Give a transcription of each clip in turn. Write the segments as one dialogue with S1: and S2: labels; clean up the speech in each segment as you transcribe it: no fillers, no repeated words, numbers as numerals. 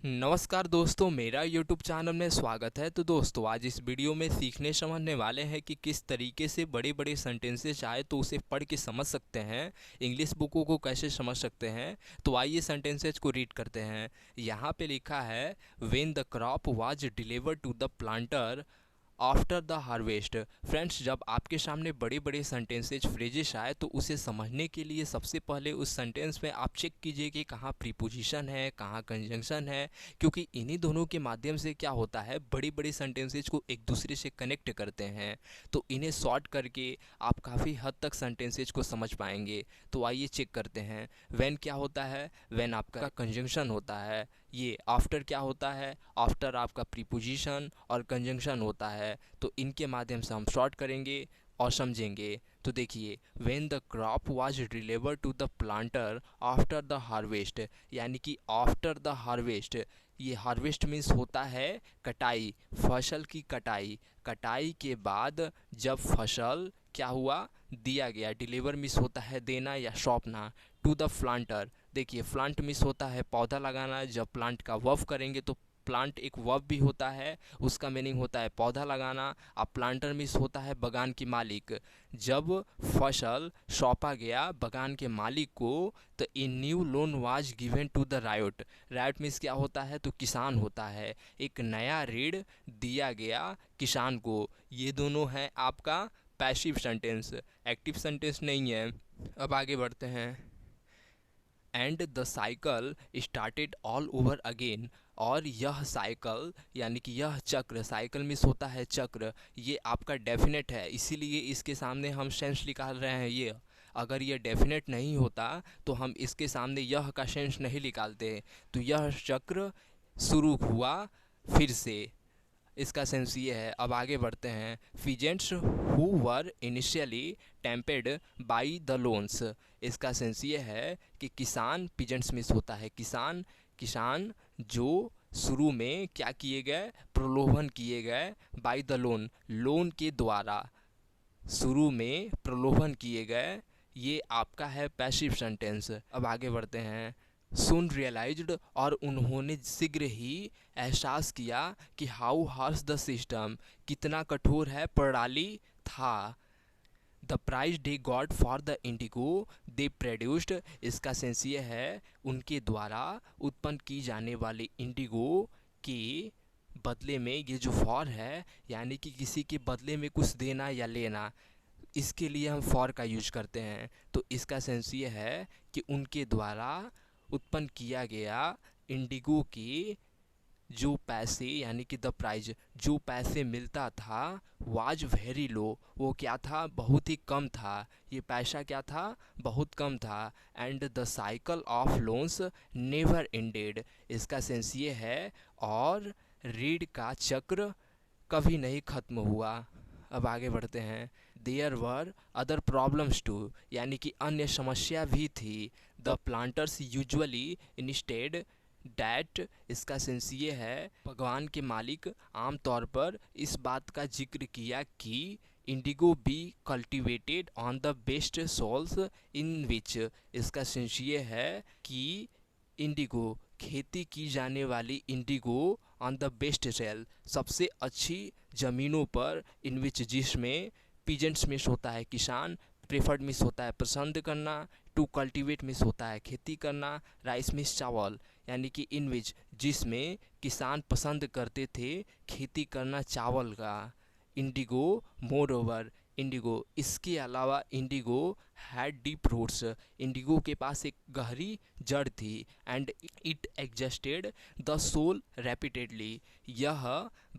S1: नमस्कार दोस्तों, मेरा YouTube चैनल में स्वागत है। तो दोस्तों, आज इस वीडियो में सीखने समझने वाले हैं कि किस तरीके से बड़े बड़े सेंटेंसेस आए तो उसे पढ़ के समझ सकते हैं, इंग्लिश बुकों को कैसे समझ सकते हैं। तो आइए सेंटेंसेस को रीड करते हैं। यहाँ पे लिखा है, when the crop was delivered to the planter after the harvest. Friends, जब आपके सामने बड़े बड़े सेंटेंसेज फ्रेजेस आए तो उसे समझने के लिए सबसे पहले उस सेंटेंस में आप चेक कीजिए कि कहाँ प्रीपोजिशन है, कहाँ कंजंक्शन है, क्योंकि इन्हीं दोनों के माध्यम से क्या होता है, बड़े बड़े सेंटेंसेज को एक दूसरे से कनेक्ट करते हैं। तो इन्हें सॉर्ट करके आप काफ़ी हद तक सेंटेंसेज को समझ पाएंगे। तो आइए चेक करते हैं। व्हेन क्या होता है, व्हेन आपका कंजंक्शन होता है। ये आफ्टर क्या होता है, आफ्टर आपका प्रीपोजिशन और कंजंक्शन होता है। तो इनके माध्यम से हम शॉर्ट करेंगे और समझेंगे। तो देखिए, when the crop was delivered to the planter after the harvest, यानी कि आफ्टर द हार्वेस्ट। ये हार्वेस्ट मीन्स होता है कटाई, फसल की कटाई। कटाई के बाद जब फसल क्या हुआ, दिया गया। डिलीवर मिस होता है देना या सौंपना। टू द प्लांटर, देखिए प्लांट मिस होता है पौधा लगाना। जब प्लांट का वर्ब करेंगे तो प्लांट एक वर्ब भी होता है, उसका मीनिंग होता है पौधा लगाना। अब प्लांटर मिस होता है बगान की मालिक। जब फसल सौंपा गया बगान के मालिक को, तो a new loan was given to the ryot. Ryot means क्या होता है, तो किसान होता है। एक नया ऋण दिया गया किसान को। ये दोनों हैं आपका पैसिव सेंटेंस, एक्टिव सेंटेंस नहीं है। अब आगे बढ़ते हैं। And the cycle started all over again. और यह साइकिल यानी कि यह चक्र, साइकिल मिस होता है चक्र, ये आपका डेफिनेट है, इसीलिए इसके सामने हम सेंस निकाल रहे हैं ये। अगर ये डेफिनेट नहीं होता तो हम इसके सामने यह का सेंस नहीं निकालते। तो यह चक्र शुरू हुआ फिर से, इसका सेंस ये है। अब आगे बढ़ते हैं। Peasants who were initially tempted by the loans. इसका सेंस ये है कि किसान, पिजेंट्स मिस होता है किसान, किसान जो शुरू में क्या किए गए, प्रलोभन किए गए। बाई द लोन, लोन के द्वारा शुरू में प्रलोभन किए गए। ये आपका है पैसिव सेंटेंस। अब आगे बढ़ते हैं। सुन रियलाइज्ड, और उन्होंने शीघ्र ही एहसास किया कि हाउ हार्श द सिस्टम, कितना कठोर है प्रणाली था। The price they got for the indigo they produced. इसका सेंस ये है, उनके द्वारा उत्पन्न की जाने वाली इंडिगो के बदले में, ये जो फॉर है यानी कि किसी के बदले में कुछ देना या लेना, इसके लिए हम फॉर का यूज करते हैं। तो इसका सेंस ये है कि उनके द्वारा उत्पन्न किया गया इंडिगो के जो पैसे यानी कि द प्राइज, जो पैसे मिलता था, वाज वेरी लो, वो क्या था, बहुत ही कम था। ये पैसा क्या था, बहुत कम था। And the cycle of loans never ended. इसका सेंस ये है, और ऋण का चक्र कभी नहीं खत्म हुआ। अब आगे बढ़ते हैं। There were other problems too, यानी कि अन्य समस्या भी थी। The planters usually instead that. इसका सेंस ये है, भगवान के मालिक आमतौर पर इस बात का जिक्र किया कि indigo be cultivated on the best soils in which. इसका सेंस ये है कि इंडिगो, खेती की जाने वाली indigo on the best soil, सबसे अच्छी ज़मीनों पर, इन विच जिसमें, पीजेंट्स मिस होता है किसान, प्रेफर्ड मिस होता है पसंद करना, टू कल्टीवेट मिस होता है खेती करना, राइस मिस चावल, यानी कि इन विच जिसमें किसान पसंद करते थे खेती करना चावल का। इंडिगो मोर ओवर, इंडिगो इसके अलावा, indigo had deep roots, indigo के पास एक गहरी जड़ थी। And it exhausted the soil repeatedly, यह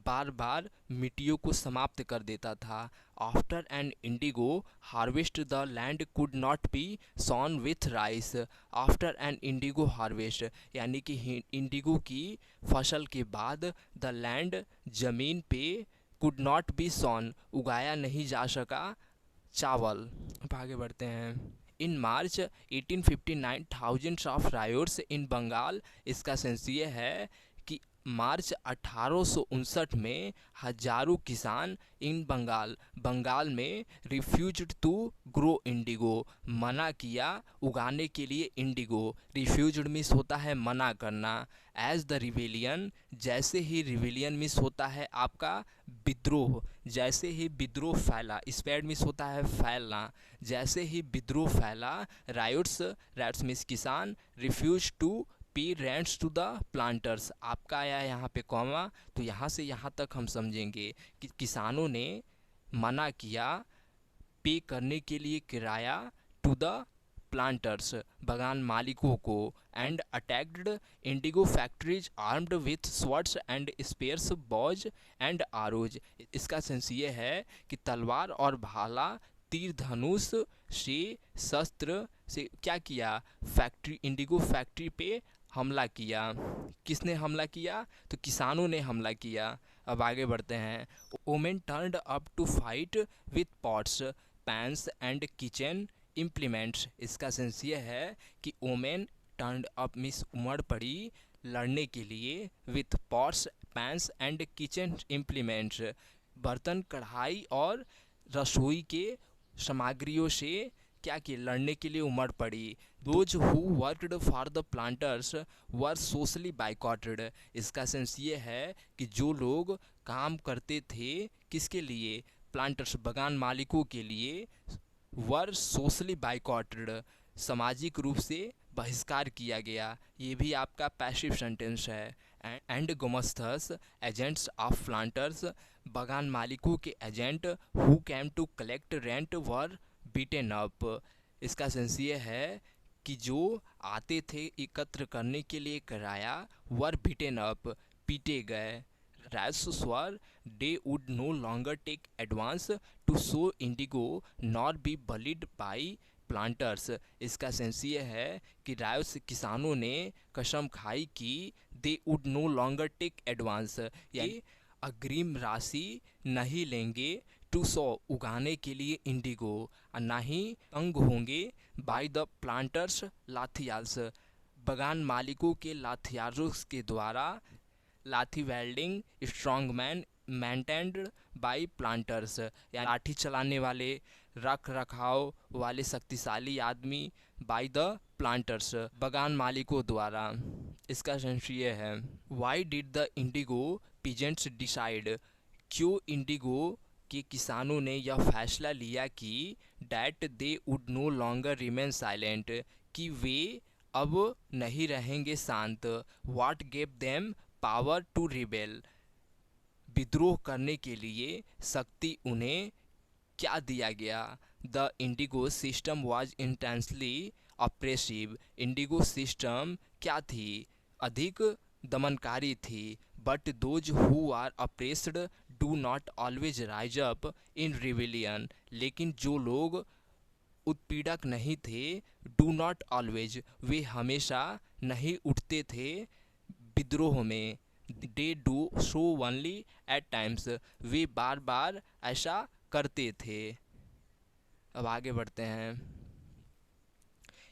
S1: बार बार मिट्टियों को समाप्त कर देता था। After an indigo harvest the land could not be sown with rice. After an indigo harvest, यानी कि इंडिगो की फसल के बाद, द लैंड जमीन पे, कुड नॉट बी सॉन उगाया नहीं जा सका चावल। अब आगे बढ़ते हैं। इन मार्च 1859 थाउजेंड्स ऑफ रायोट्स इन बंगाल। इसका सेंस ये है कि मार्च 1859 में हजारों किसान इन बंगाल में रिफ्यूज्ड टू ग्रो इंडिगो, मना किया उगाने के लिए इंडिगो। रिफ्यूज्ड मीन्स होता है मना करना। एज द रिवेलियन, जैसे ही रिवेलियन मीन्स होता है आपका विद्रोह। जैसे ही विद्रोह फैला, स्प्रेड मीन्स होता है फैलना। जैसे ही विद्रोह फैला, राइट्स मीन्स किसान, रिफ्यूज टू पे रेंट्स टू द प्लांटर्स। आपका आया यहाँ पे कॉमा, तो यहाँ से यहाँ तक हम समझेंगे कि किसानों ने मना किया पे करने के लिए किराया टू द प्लांटर्स, बगान मालिकों को। And attacked Indigo factories armed with swords and spheres, boughs and arose. इसका सेंस ये है कि तलवार और भाला, तीर धनुष से, शस्त्र से क्या किया, इंडिगो फैक्ट्री पे हमला किया। किसने हमला किया, तो किसानों ने हमला किया। अब आगे बढ़ते हैं। Women turned up to fight with pots, pans and kitchen implements. इसका सेंस ये है कि वोमेन टर्न्ड अप मीन्स उमड़ पड़ी लड़ने के लिए, with pots, pans and kitchen implements, बर्तन, कढ़ाई और रसोई के सामग्रियों से क्या कि लड़ने के लिए उमड़ पड़ी। Those who worked for the planters were socially boycotted. इसका सेंस ये है कि जो लोग काम करते थे किसके लिए, प्लांटर्स, बगान मालिकों के लिए, वर सोशली बाइकॉटेड, सामाजिक रूप से बहिष्कार किया गया। ये भी आपका पैसिव सेंटेंस है। And gumashtas, agents of planters, बगान मालिकों के agent, who came to collect rent were beaten up. इसका सेंस ये है कि जो आते थे एकत्र करने के लिए किराया, वर बीटेन अप, पीटे गए। Ryots swore, they would no longer take advance to sow indigo not be bullied by planters. इसका सेंस ये है कि रायस, किसानों ने कसम खाई कि they would no longer take advance, यानी अग्रिम राशि नहीं लेंगे, टू सो उगाने के लिए इंडिगो, और ना ही तंग होंगे, बाय द प्लांटर्स लाथियार्स, बगान मालिकों के लाथियार्सों के द्वारा, लाठी welding strongman maintained by planters, या लाठी चलाने वाले, रख रखाव वाले शक्तिशाली आदमी, बाय द प्लांटर्स, बगान मालिकों द्वारा। इसका सेंस ये है, why did the indigo peasants decide, क्यों इंडिगो के किसानों ने यह फैसला लिया कि that they would no longer remain silent, कि वे अब नहीं रहेंगे शांत। What gave them power to rebel, विद्रोह करने के लिए शक्ति उन्हें क्या दिया गया। The indigo system was intensely oppressive, indigo system क्या थी, अधिक दमनकारी थी। But those who are oppressed do not always rise up in rebellion, लेकिन जो लोग उत्पीड़क नहीं थे, डू नॉट ऑलवेज, वे हमेशा नहीं उठते थे विद्रोह में। They do so only at times, वे बार बार ऐसा करते थे। अब आगे बढ़ते हैं।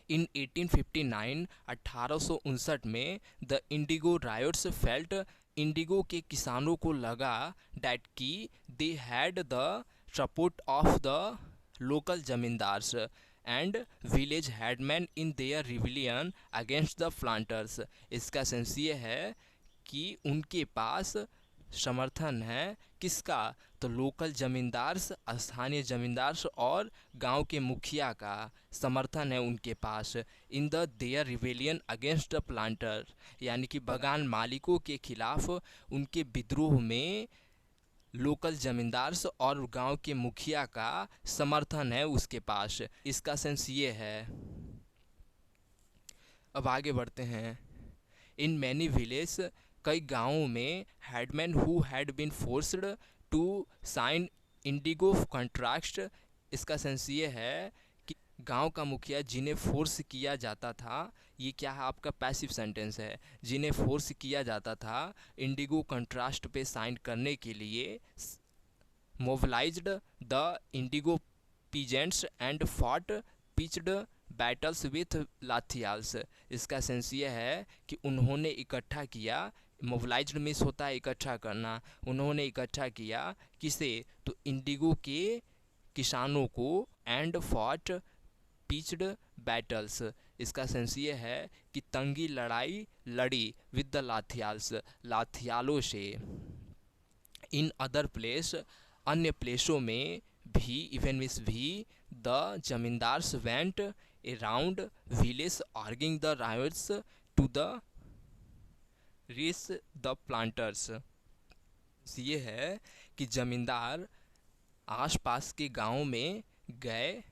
S1: इन 1859 1859 में the Indigo riots felt, Indigo के किसानों को लगा डैट कि they had the support of the local zamindars and village headman in their rebellion against the planters. इसका सेंस ये है कि उनके पास समर्थन है किसका, तो लोकल जमींदार्स, स्थानीय जमींदार्स और गांव के मुखिया का समर्थन है उनके पास। In the their rebellion against the planter, यानी कि बगान मालिकों के खिलाफ उनके विद्रोह में लोकल जमींदार्स और गांव के मुखिया का समर्थन है उसके पास। इसका सेंस ये है। अब आगे बढ़ते हैं। इन मैनी विलेज, कई गांवों में, headman who had been forced to sign indigo contract. इसका सेंस ये है कि गांव का मुखिया जिन्हें फोर्स किया जाता था, ये क्या है आपका पैसिव सेंटेंस है, जिन्हें फोर्स किया जाता था इंडिगो कॉन्ट्रैक्ट पे साइन करने के लिए, mobilised the indigo peasants and fought pitched battles with lathials. इसका सेंस ये है कि उन्होंने इकट्ठा किया मोबिलाइज्ड मीन्स होता है इकट्ठा करना। उन्होंने इकट्ठा किया किसे, तो इंडिगो के किसानों को, एंड फॉट पिच्ड बैटल्स। इसका सेंस ये है कि तंगी लड़ाई लड़ी विद द लाथियाल्स, लाथियालों से। इन अदर प्लेस, अन्य प्लेसों में भी, इवन मिस भी, the zamindars went around village urging the ryots to the resist the planters. ये है कि जमींदार आसपास के गांवों में गए,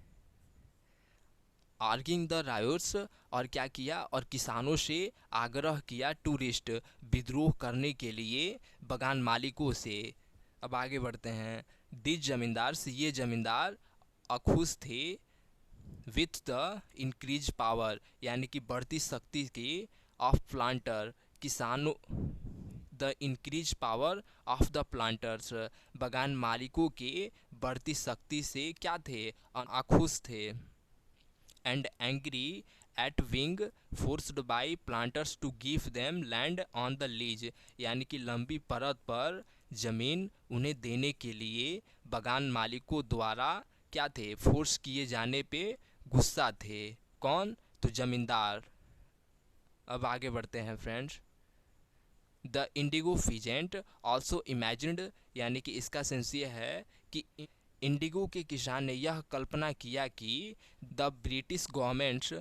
S1: आर्गिंग द राइट्स, और क्या किया, और किसानों से आग्रह किया, टूरिस्ट विद्रोह करने के लिए बगान मालिकों से। अब आगे बढ़ते हैं। दिस जमींदार, ये जमींदार अखुश थे विथ द इंक्रीज पावर, यानी कि बढ़ती शक्ति के, ऑफ प्लांटर, किसानों, the increase power of the planters, बगान मालिकों के बढ़ती शक्ति से क्या थे, अखुश थे। And angry at being forced by planters to give them land on the lease, यानी कि लंबी परत पर जमीन उन्हें देने के लिए बगान मालिकों द्वारा क्या थे, फोर्स किए जाने पे गुस्सा थे। कौन, तो जमींदार। अब आगे बढ़ते हैं friends. The Indigo peasant also imagined, यानी कि इसका सेंस ये है कि इंडिगो के किसान ने यह कल्पना किया कि the British governments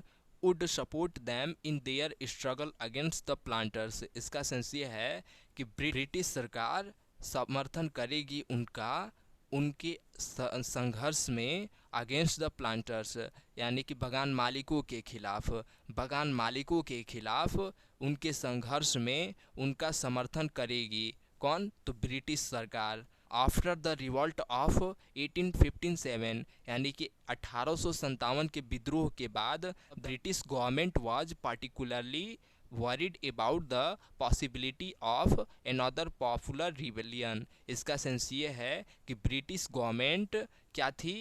S1: would support them in their struggle against the planters. इसका सेंस ये है कि ब्रिटिश सरकार समर्थन करेगी उनका, उनके संघर्ष में अगेंस्ट द प्लांटर्स, यानी कि बगान मालिकों के खिलाफ, बगान मालिकों के खिलाफ उनके संघर्ष में उनका समर्थन करेगी। कौन, तो ब्रिटिश सरकार। आफ्टर द रिवॉल्ट ऑफ 1857, यानी कि 1857 के विद्रोह के बाद, British government was particularly worried about the possibility of another popular rebellion। इसका सेंस ये है कि ब्रिटिश गवर्नमेंट क्या थी,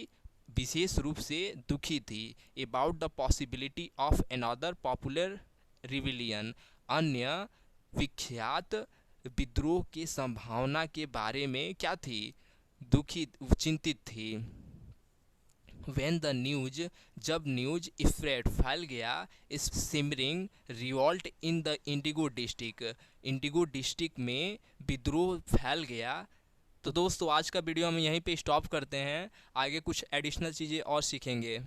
S1: विशेष रूप से दुखी थी, about the possibility of another popular rebellion, अन्य विख्यात विद्रोह की संभावना के बारे में क्या थी, दुखी, चिंतित थी। When the news, जब न्यूज स्प्रेड फैल गया, इस simmering revolt in the Indigo district, Indigo district में विद्रोह फैल गया। तो दोस्तों आज का वीडियो हम यहीं पे स्टॉप करते हैं, आगे कुछ एडिशनल चीज़ें और सीखेंगे।